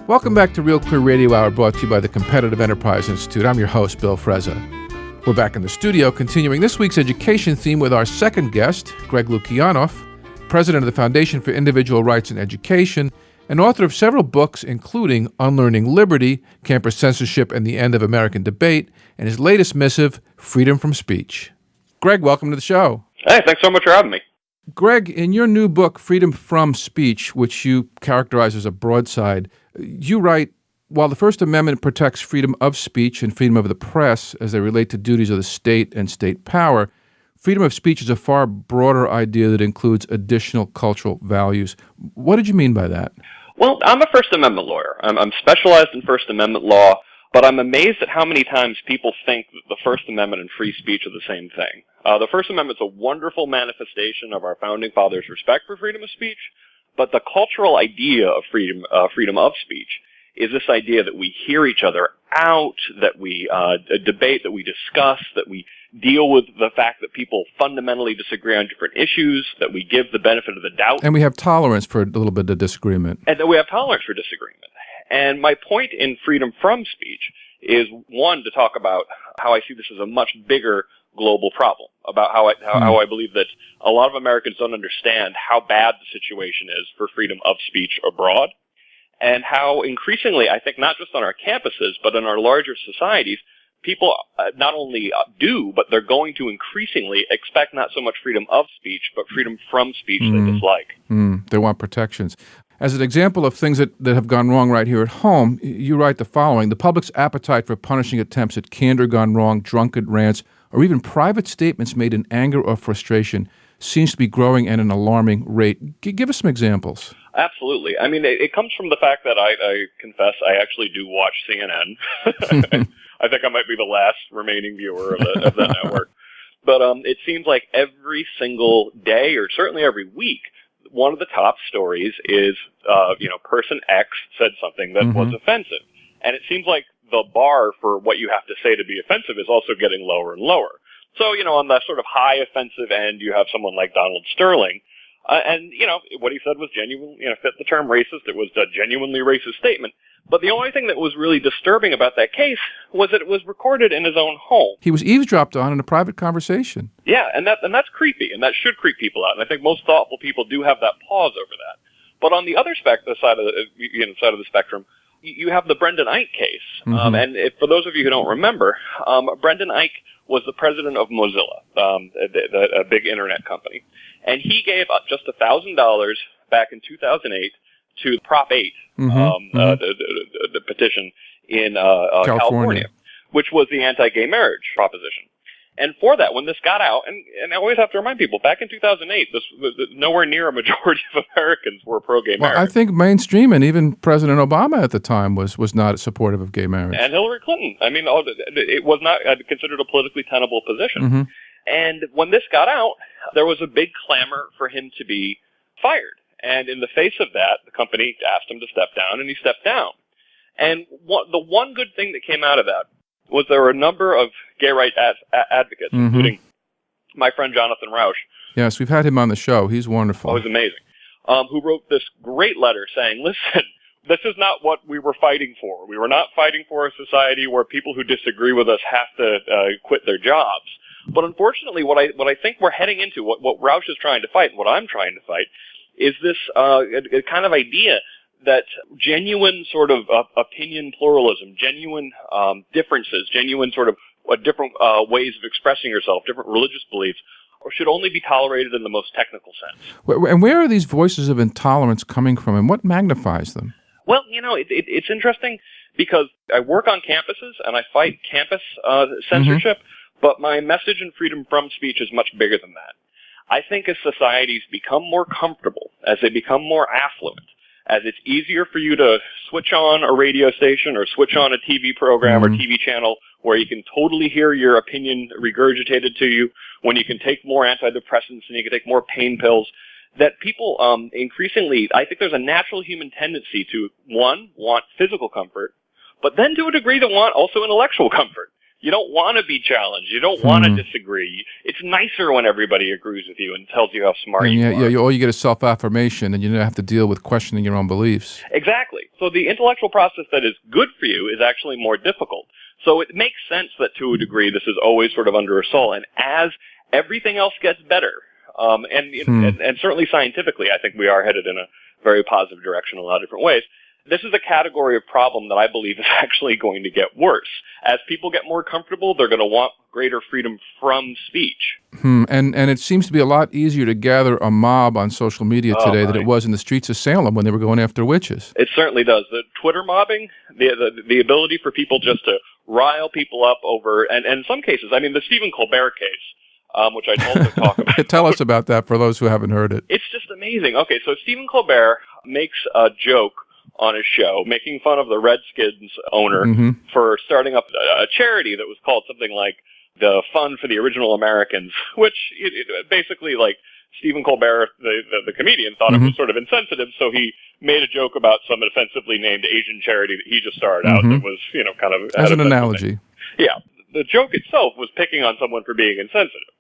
Welcome back to Real Clear Radio Hour, brought to you by the Competitive Enterprise Institute. I'm your host, Bill Frezza. We're back in the studio, continuing this week's education theme with our second guest, Greg Lukianoff, president of the Foundation for Individual Rights in Education, and author of several books, including Unlearning Liberty, Campus Censorship and the End of American Debate, and his latest missive, Freedom from Speech. Greg, welcome to the show. Hey, thanks so much for having me. Greg, in your new book, Freedom from Speech, which you characterize as a broadside, you write, while the First Amendment protects freedom of speech and freedom of the press as they relate to duties of the state and state power, freedom of speech is a far broader idea that includes additional cultural values. What did you mean by that? Well, I'm a First Amendment lawyer. I'm specialized in First Amendment law, but I'm amazed at how many times people think that the First Amendment and free speech are the same thing. The First Amendment is a wonderful manifestation of our Founding Fathers' respect for freedom of speech, but the cultural idea of freedom of speech is this idea that we hear each other out, that we debate, that we discuss, that we deal with the fact that people fundamentally disagree on different issues, that we give the benefit of the doubt. And we have tolerance for a little bit of disagreement. And that we have tolerance for disagreement. And my point in freedom from speech is, one, to talk about how I see this as a much bigger global problem, about how I believe that a lot of Americans don't understand how bad the situation is for freedom of speech abroad, and how increasingly, I think not just on our campuses, but in our larger societies, people not only do, but they're going to increasingly expect not so much freedom of speech, but freedom from speech they dislike. They want protections. As an example of things that have gone wrong right here at home, you write the following: the public's appetite for punishing attempts at candor gone wrong, drunken rants, or even private statements made in anger or frustration seems to be growing at an alarming rate. Give us some examples. Absolutely. I mean, it comes from the fact that I confess I actually do watch CNN. I think I might be the last remaining viewer of that network. But it seems like every single day, or certainly every week, one of the top stories is, person X said something that was offensive. And it seems like the bar for what you have to say to be offensive is also getting lower and lower. So, on the sort of high offensive end, you have someone like Donald Sterling. And what he said was genuine, fit the term racist. It was a genuinely racist statement. But the only thing that was really disturbing about that case was that it was recorded in his own home. He was eavesdropped on in a private conversation. Yeah, and that's creepy, and that should creep people out. And I think most thoughtful people do have that pause over that. But on the other side of the spectrum, you have the Brendan Ike case. And for those of you who don't remember, Brendan Ike was the president of Mozilla, a big internet company. And he gave just $1,000 back in 2008 to Prop 8, the petition in California, which was the anti-gay marriage proposition. And for that, when this got out, and I always have to remind people, back in 2008, this was nowhere near a majority of Americans were pro-gay marriage. Well, I think mainstream, and even President Obama at the time was not supportive of gay marriage. And Hillary Clinton. I mean, it was not considered a politically tenable position. And when this got out, there was a big clamor for him to be fired. And in the face of that, the company asked him to step down, and he stepped down. And the one good thing that came out of that was there were a number of gay rights advocates, including my friend Jonathan Rauch. Yes, we've had him on the show. He's wonderful. Oh, he's amazing. Who wrote this great letter saying, listen, this is not what we were fighting for. We were not fighting for a society where people who disagree with us have to quit their jobs. But unfortunately, what I think we're heading into, what Rauch is trying to fight, and what I'm trying to fight, is this kind of idea that genuine sort of opinion pluralism, genuine differences, genuine sort of different ways of expressing yourself, different religious beliefs, should only be tolerated in the most technical sense. And where are these voices of intolerance coming from, and what magnifies them? Well, it's interesting because I work on campuses and I fight campus censorship, but my message in freedom from speech is much bigger than that. I think as societies become more comfortable, as they become more affluent, as it's easier for you to switch on a radio station or switch on a TV program or TV channel where you can totally hear your opinion regurgitated to you, when you can take more antidepressants and you can take more pain pills, that people increasingly, I think there's a natural human tendency to, one, want physical comfort, but then to a degree to want also intellectual comfort. You don't want to be challenged. You don't want to disagree. It's nicer when everybody agrees with you and tells you how smart you are. Yeah, all you get is self-affirmation, and you don't have to deal with questioning your own beliefs. Exactly. So the intellectual process that is good for you is actually more difficult. So it makes sense that to a degree this is always sort of under assault. And as everything else gets better, and certainly scientifically, I think we are headed in a very positive direction in a lot of different ways. This is a category of problem that I believe is actually going to get worse. As people get more comfortable, they're going to want greater freedom from speech. And it seems to be a lot easier to gather a mob on social media today than it was in the streets of Salem when they were going after witches. It certainly does. The Twitter mobbing, the ability for people just to rile people up over, and in some cases, I mean, the Stephen Colbert case, which I also talk about. Tell us about that for those who haven't heard it. It's just amazing. Okay, so Stephen Colbert makes a joke on his show, making fun of the Redskins owner for starting up a charity that was called something like the Fund for the Original Americans, which basically, like, Stephen Colbert, the comedian, thought it was sort of insensitive, so he made a joke about some offensively named Asian charity that he just started out that was, kind of... As an analogy. Yeah. The joke itself was picking on someone for being insensitive.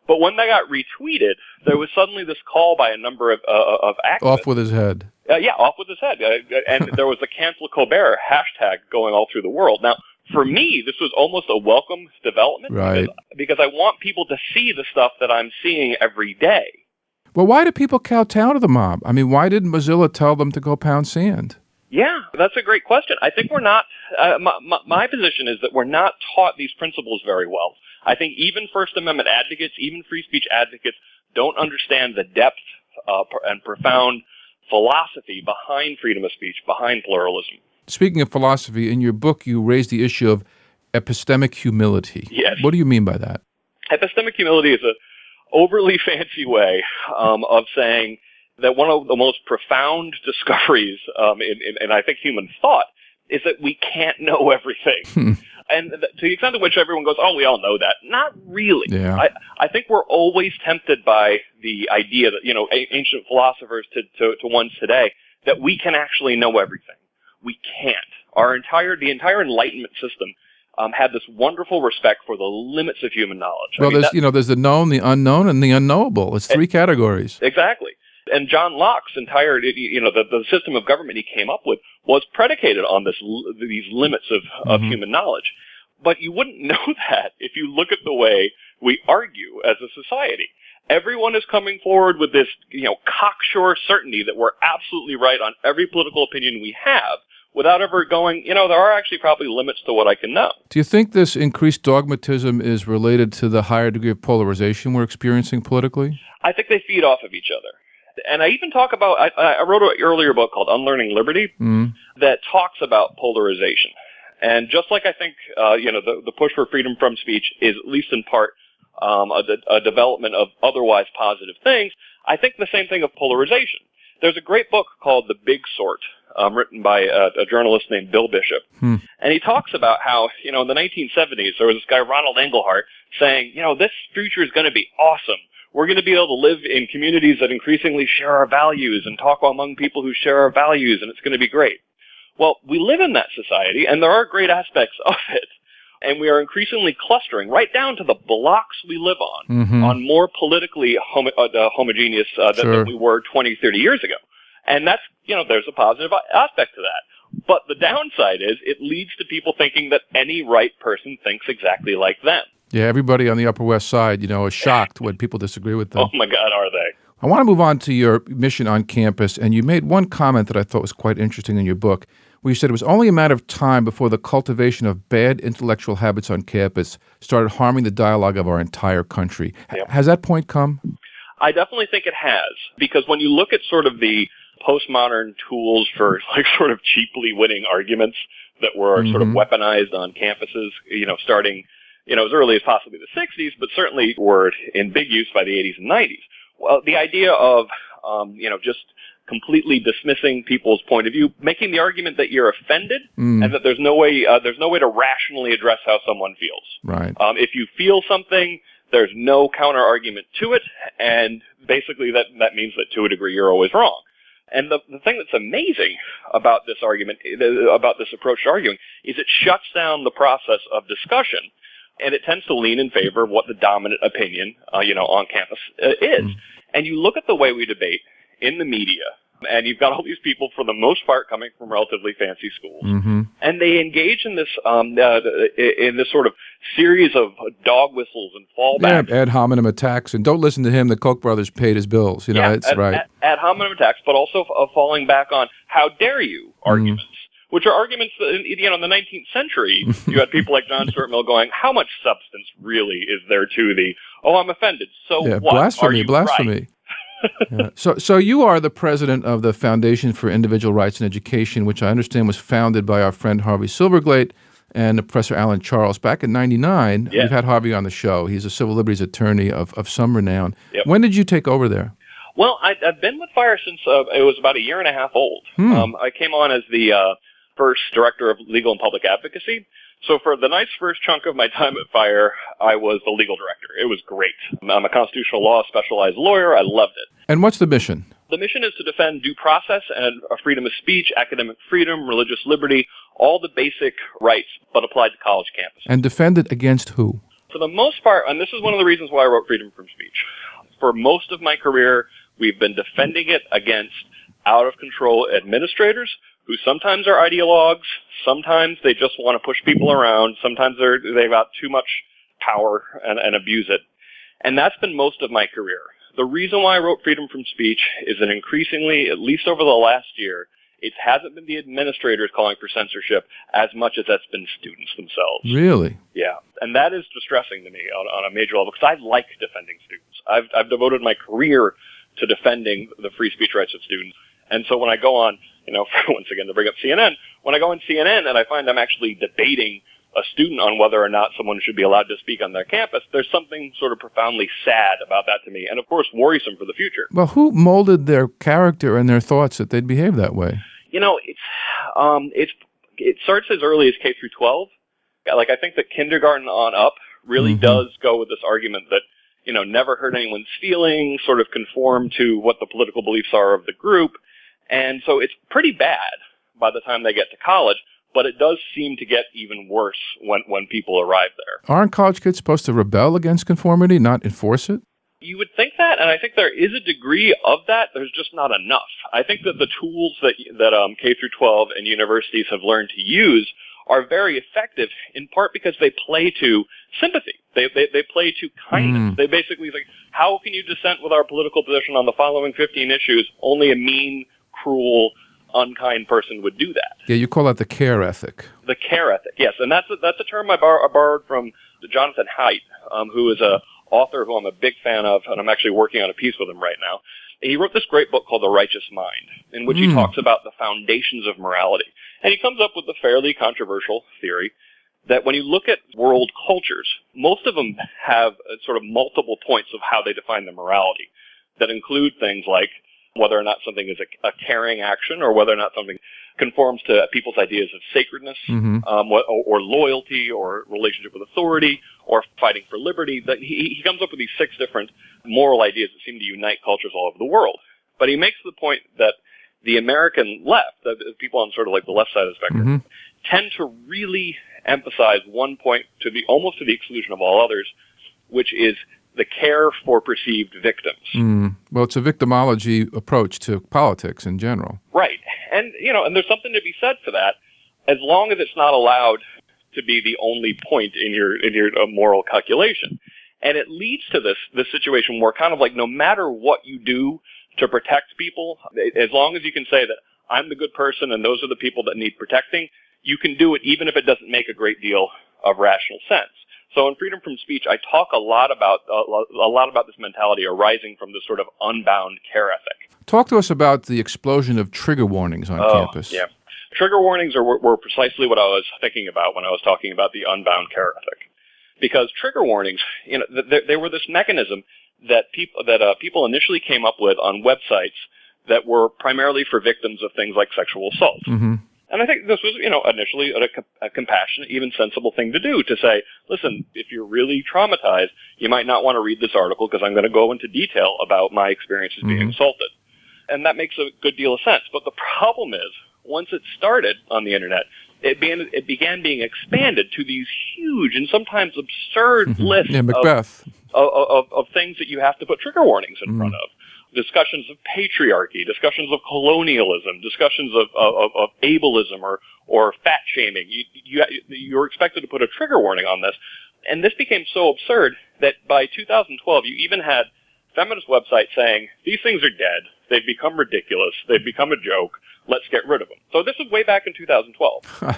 But when that got retweeted, there was suddenly this call by a number of activists. Off with his head. Off with his head. And there was the Cancel Colbert hashtag going all through the world. Now, for me, this was almost a welcome development. Right. Because I want people to see the stuff that I'm seeing every day. Well, why do people kowtow to the mob? I mean, why didn't Mozilla tell them to go pound sand? Yeah, that's a great question. I think we're not, my position is that we're not taught these principles very well. I think even First Amendment advocates, even free speech advocates, don't understand the depth and profound philosophy behind freedom of speech, behind pluralism. Speaking of philosophy, in your book you raise the issue of epistemic humility. Yes. What do you mean by that? Epistemic humility is an overly fancy way of saying that one of the most profound discoveries in I think, human thought is that we can't know everything. And to the extent to which everyone goes, oh, we all know that. Not really. Yeah. I think we're always tempted by the idea that, ancient philosophers to ones today, that we can actually know everything. We can't. The entire Enlightenment system had this wonderful respect for the limits of human knowledge. Well, there's the known, the unknown, and the unknowable. It's three categories. Exactly. And John Locke's entire, the system of government he came up with was predicated on these limits of human knowledge. But you wouldn't know that if you look at the way we argue as a society. Everyone is coming forward with this, cocksure certainty that we're absolutely right on every political opinion we have without ever going, there are actually probably limits to what I can know. Do you think this increased dogmatism is related to the higher degree of polarization we're experiencing politically? I think they feed off of each other. And I even talk about, I wrote an earlier book called Unlearning Liberty that talks about polarization. And just like I think, the push for freedom from speech is at least in part a development of otherwise positive things, I think the same thing of polarization. There's a great book called The Big Sort, written by a journalist named Bill Bishop. And he talks about how, in the 1970s, there was this guy, Ronald Engelhart, saying, this future is going to be awesome. We're going to be able to live in communities that increasingly share our values and talk among people who share our values, and it's going to be great. Well, we live in that society, and there are great aspects of it. And we are increasingly clustering right down to the blocks we live on more politically homogeneous than we were 20, 30 years ago. And that's, there's a positive aspect to that. But the downside is it leads to people thinking that any right person thinks exactly like them. Yeah, everybody on the Upper West Side, is shocked when people disagree with them. Oh, my God, are they? I want to move on to your mission on campus, and you made one comment that I thought was quite interesting in your book, where you said it was only a matter of time before the cultivation of bad intellectual habits on campus started harming the dialogue of our entire country. Yep. Has that point come? I definitely think it has, because when you look at sort of the postmodern tools for sort of cheaply winning arguments that were sort of weaponized on campuses, starting as early as possibly the 60s, but certainly were in big use by the 80s and 90s. Well, the idea of, just completely dismissing people's point of view, making the argument that you're offended and that there's no way to rationally address how someone feels. Right. If you feel something, there's no counter argument to it, and basically that means that to a degree you're always wrong. And the thing that's amazing about this argument, about this approach to arguing, is it shuts down the process of discussion And it tends to lean in favor of what the dominant opinion, on campus is. And you look at the way we debate in the media, and you've got all these people, for the most part, coming from relatively fancy schools, and they engage in this sort of series of dog whistles and fallbacks. Yeah, ad hominem attacks, and don't listen to him. The Koch brothers paid his bills. Ad hominem attacks, but also falling back on "how dare you" arguments. Which are arguments that, in the 19th century, you had people like John Stuart Mill going, how much substance really is there to the, I'm offended, so what? Blasphemy, are you blasphemy. Right? So you are the president of the Foundation for Individual Rights in Education, which I understand was founded by our friend Harvey Silverglate and Professor Alan Charles back in 1999. Yeah. We've had Harvey on the show. He's a civil liberties attorney of some renown. Yep. When did you take over there? Well, I've been with FIRE since it was about a year and a half old. I came on as the first director of legal and public advocacy. So for the nice first chunk of my time at FIRE, I was the legal director. It was great. I'm a constitutional law specialized lawyer. I loved it. And what's the mission? The mission is to defend due process and freedom of speech, academic freedom, religious liberty, all the basic rights, but applied to college campuses. And defend it against who? For the most part, and this is one of the reasons why I wrote Freedom from Speech. For most of my career, we've been defending it against out-of-control administrators who sometimes are ideologues, sometimes they just want to push people around, sometimes they've got too much power and abuse it. And that's been most of my career. The reason why I wrote Freedom from Speech is that increasingly, at least over the last year, it hasn't been the administrators calling for censorship as much as that's been students themselves. Really? Yeah. And that is distressing to me on a major level, because I like defending students. I've devoted my career to defending the free speech rights of students. And so when I go on, once again to bring up CNN, when I go on CNN and I find I'm actually debating a student on whether or not someone should be allowed to speak on their campus, there's something sort of profoundly sad about that to me, and of course worrisome for the future. Well, who molded their character and their thoughts that they'd behave that way? It starts as early as K through 12. Like, I think that kindergarten on up really does go with this argument that, never hurt anyone's feelings, sort of conform to what the political beliefs are of the group. And so it's pretty bad by the time they get to college, but it does seem to get even worse when people arrive there. Aren't college kids supposed to rebel against conformity, not enforce it? You would think that, and I think there is a degree of that. There's just not enough. I think that the tools that K through 12 and universities have learned to use are very effective, in part because they play to sympathy. They play to kindness. They basically say, how can you dissent with our political position on the following 15 issues? Only a mean, cruel, unkind person would do that. Yeah, you call that the care ethic. The care ethic, yes. And that's a term I borrowed from Jonathan Haidt, who is a author who I'm a big fan of, and I'm actually working on a piece with him right now. He wrote this great book called The Righteous Mind, in which he talks about the foundations of morality. And he comes up with a fairly controversial theory that when you look at world cultures, most of them have sort of multiple points of how they define their morality that include things like whether or not something is a caring action or whether or not something conforms to people's ideas of sacredness, or loyalty, or relationship with authority, or fighting for liberty. That he comes up with these 6 different moral ideas that seem to unite cultures all over the world. But he makes the point that the American left, the people on sort of like the left side of the spectrum, tend to really emphasize one point almost to the exclusion of all others, which is the care for perceived victims. Well, it's a victimology approach to politics in general. Right. And, and there's something to be said for that, as long as it's not allowed to be the only point in your moral calculation. And it leads to this situation where kind of like no matter what you do to protect people, as long as you can say that I'm the good person and those are the people that need protecting, you can do it even if it doesn't make a great deal of rational sense. So in Freedom from Speech, I talk a lot about this mentality arising from this sort of unbound care ethic. Talk to us about the explosion of trigger warnings on campus. Yeah. Trigger warnings were precisely what I was thinking about when I was talking about the unbound care ethic. Because trigger warnings, they were this mechanism that people initially came up with on websites that were primarily for victims of things like sexual assault. And I think this was, initially a compassionate, even sensible thing to do, to say, listen, if you're really traumatized, you might not want to read this article because I'm going to go into detail about my experiences being assaulted. And that makes a good deal of sense. But the problem is, once it started on the internet, it began being expanded to these huge and sometimes absurd lists Macbeth. Of things that you have to put trigger warnings in front of. Discussions of patriarchy, discussions of colonialism, discussions of ableism or fat shaming. You're expected to put a trigger warning on this. And this became so absurd that by 2012, you even had feminist websites saying, these things are dead. They've become ridiculous. They've become a joke. Let's get rid of them. So this is way back in 2012.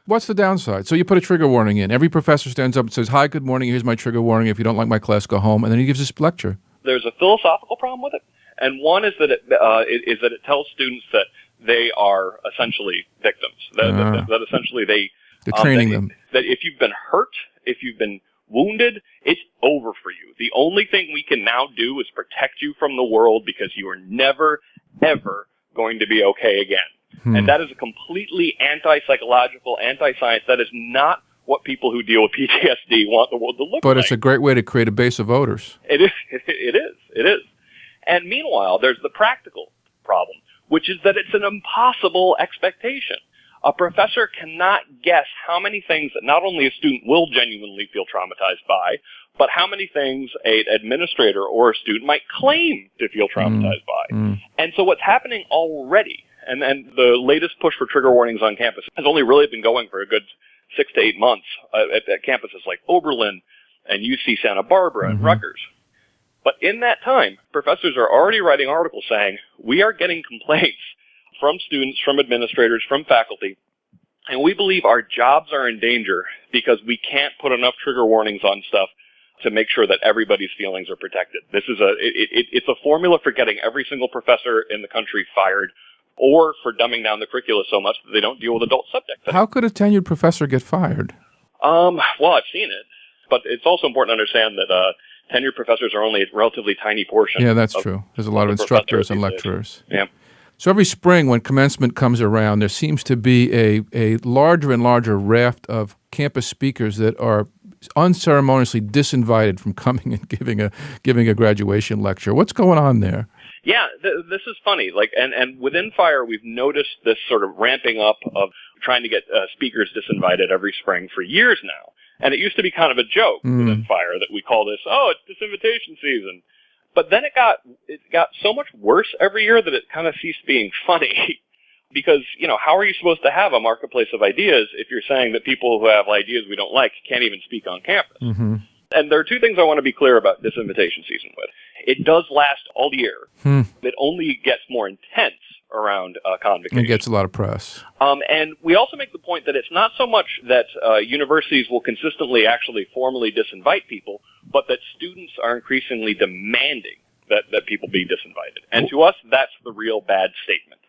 What's the downside? So you put a trigger warning in. Every professor stands up and says, hi, good morning, here's my trigger warning. If you don't like my class, go home. And then he gives this lecture. There's a philosophical problem with it. And one is that it tells students that they are essentially victims. That essentially they're training them. That if you've been hurt, if you've been wounded, it's over for you. The only thing we can now do is protect you from the world because you are never, ever going to be okay again. And that is a completely anti-psychological, anti-science. That is not what people who deal with PTSD want the world to look like. But it's a great way to create a base of voters. It is. And meanwhile, there's the practical problem, which is that it's an impossible expectation. A professor cannot guess how many things that not only a student will genuinely feel traumatized by, but how many things an administrator or a student might claim to feel traumatized by. And so what's happening already, and the latest push for trigger warnings on campus has only really been going for a good 6 to 8 months at campuses like Oberlin and UC Santa Barbara and Rutgers. But in that time, professors are already writing articles saying, we are getting complaints from students, from administrators, from faculty, and we believe our jobs are in danger because we can't put enough trigger warnings on stuff to make sure that everybody's feelings are protected. This is it's a formula for getting every single professor in the country fired, or for dumbing down the curricula so much that they don't deal with adult subjects. How could a tenured professor get fired? Well, I've seen it, but it's also important to understand that tenured professors are only a relatively tiny portion. Yeah, that's true. There's a lot of instructors and lecturers. Yeah. So every spring when commencement comes around, there seems to be a larger and larger raft of campus speakers that are unceremoniously disinvited from coming and giving a graduation lecture. What's going on there? Yeah, this is funny. And within FIRE, we've noticed this sort of ramping up of trying to get speakers disinvited every spring for years now. And it used to be kind of a joke within FIRE that we call this, it's disinvitation season. But then it got so much worse every year that it kind of ceased being funny. Because, how are you supposed to have a marketplace of ideas if you're saying that people who have ideas we don't like can't even speak on campus? And there are two things I want to be clear about disinvitation season with. It does last all year. It only gets more intense around convocation. It gets a lot of press. And we also make the point that it's not so much that universities will consistently actually formally disinvite people, but that students are increasingly demanding that people be disinvited. And to us, that's the real bad statement.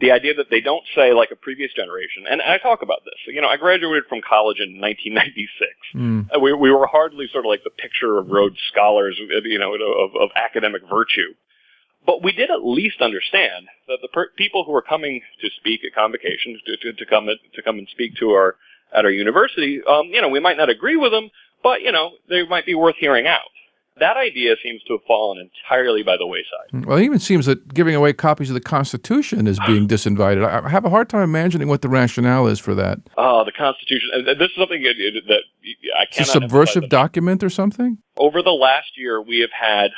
The idea that they don't say, like a previous generation, and I talk about this. I graduated from college in 1996. We were hardly sort of like the picture of Rhodes Scholars, of academic virtue. But we did at least understand that the people who were coming to speak at convocations, to come and speak at our university, we might not agree with them, but they might be worth hearing out. That idea seems to have fallen entirely by the wayside. Well, it even seems that giving away copies of the Constitution is being disinvited. I have a hard time imagining what the rationale is for that. The Constitution. This is something that I cannot. It's a subversive document or something? Over the last year, we have had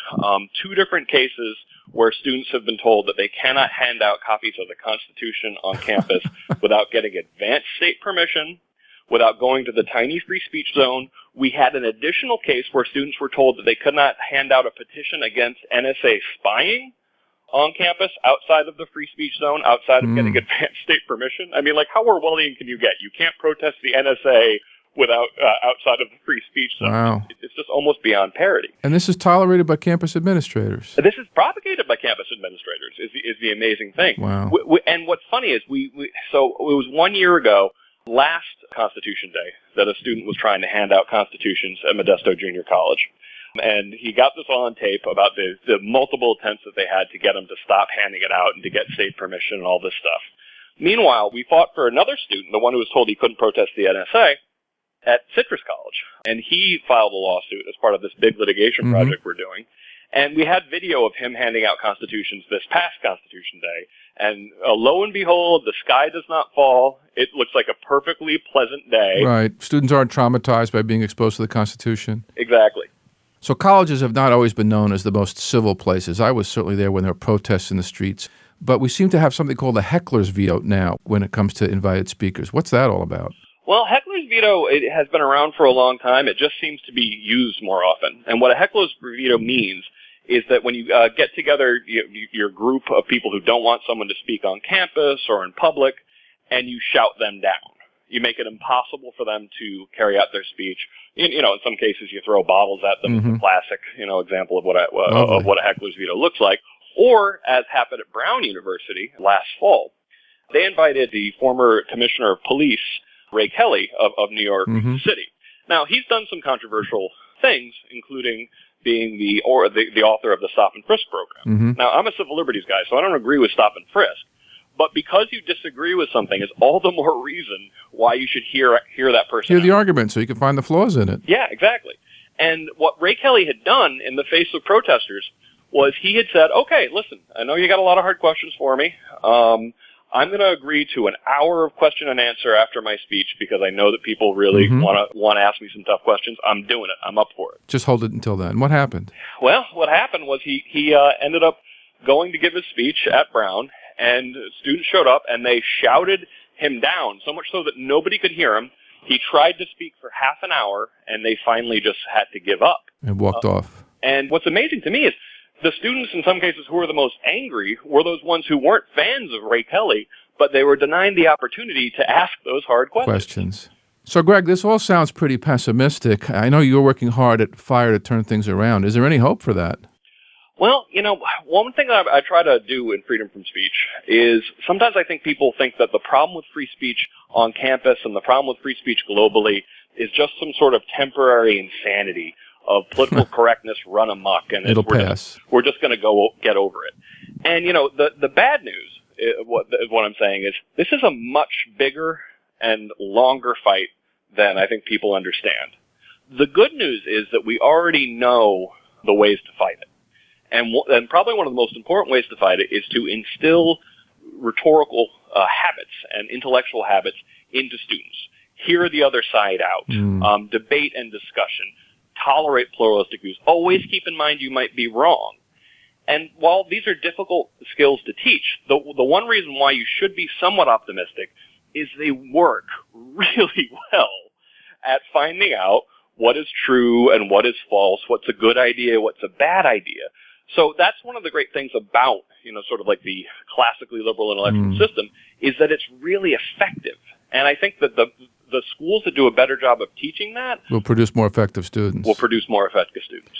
2 different cases where students have been told that they cannot hand out copies of the Constitution on campus without getting advanced state permission, without going to the tiny free speech zone. We had an additional case where students were told that they could not hand out a petition against NSA spying on campus outside of the free speech zone, outside of getting advanced state permission. I mean, how Orwellian can you get? You can't protest the NSA without outside of the free speech zone. Wow. It's just almost beyond parody. And this is tolerated by campus administrators. This is propagated by campus administrators is the amazing thing. Wow. And what's funny is so it was 1 year ago, last Constitution Day, that a student was trying to hand out constitutions at Modesto Junior College. And he got this all on tape about the multiple attempts that they had to get him to stop handing it out and to get state permission and all this stuff. Meanwhile, we fought for another student, the one who was told he couldn't protest the NSA, at Citrus College. And he filed a lawsuit as part of this big litigation project we're doing. And we had video of him handing out constitutions this past Constitution Day. And lo and behold, the sky does not fall. It looks like a perfectly pleasant day. Right. Students aren't traumatized by being exposed to the Constitution. Exactly. So colleges have not always been known as the most civil places. I was certainly there when there were protests in the streets. But we seem to have something called the Hecklers Vo now when it comes to invited speakers. What's that all about? Well, Hecklers Veto, it has been around for a long time. It just seems to be used more often. And what a Hecklers Veto means is that when you get together your group of people who don't want someone to speak on campus or in public, and you shout them down. You make it impossible for them to carry out their speech. In some cases, you throw bottles at them. It's a classic, example of what a Heckler's Veto looks like. Or, as happened at Brown University last fall, they invited the former commissioner of police, Ray Kelly, of New York City. Now, he's done some controversial things, including being the author of the Stop and Frisk program. Now, I'm a civil liberties guy, so I don't agree with Stop and Frisk. But because you disagree with something is all the more reason why you should hear that person Hear the argument so you can find the flaws in it. Yeah, exactly. And what Ray Kelly had done in the face of protesters was he had said, okay, listen, I know you got a lot of hard questions for me. I'm going to agree to an hour of question and answer after my speech because I know that people really want to ask me some tough questions. I'm doing it. I'm up for it. Just hold it until then. What happened? Well, what happened was he ended up going to give his speech at Brown, and students showed up, and they shouted him down, so much so that nobody could hear him. He tried to speak for half an hour, and they finally just had to give up. And walked off. And what's amazing to me is the students, in some cases, who were the most angry were those ones who weren't fans of Ray Kelly, but they were denied the opportunity to ask those hard questions. So, Greg, this all sounds pretty pessimistic. I know you're working hard at FIRE to turn things around. Is there any hope for that? Well, one thing that I try to do in freedom from speech is sometimes I think people think that the problem with free speech on campus and the problem with free speech globally is just some sort of temporary insanity of political correctness run amok, and it'll pass. We're just going to get over it. And the bad news, what I'm saying is, this is a much bigger and longer fight than I think people understand. The good news is that we already know the ways to fight it, and probably one of the most important ways to fight it is to instill rhetorical habits and intellectual habits into students. Hear the other side out. Debate and discussion. Tolerate pluralistic views. Always keep in mind you might be wrong. And while these are difficult skills to teach, the one reason why you should be somewhat optimistic is they work really well at finding out what is true and what is false, what's a good idea, what's a bad idea. So that's one of the great things about, sort of like the classically liberal intellectual system, is that it's really effective. And I think that the schools that do a better job of teaching that will produce more effective students.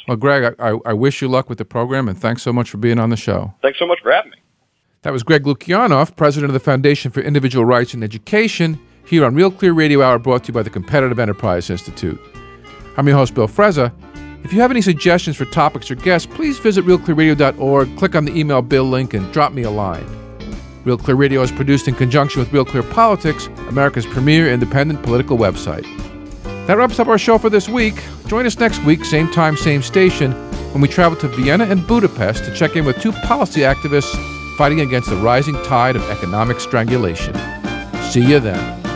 Well, Greg, I wish you luck with the program, and thanks so much for being on the show. Thanks so much for having me. That was Greg Lukianoff, president of the Foundation for Individual Rights in Education, here on Real Clear Radio Hour, brought to you by the Competitive Enterprise Institute. I'm your host, Bill Frezza. If you have any suggestions for topics or guests, please visit realclearradio.org, click on the email Bill link, and drop me a line. Real Clear Radio is produced in conjunction with Real Clear Politics, America's premier independent political website. That wraps up our show for this week. Join us next week, same time, same station, when we travel to Vienna and Budapest to check in with two policy activists fighting against the rising tide of economic strangulation. See you then.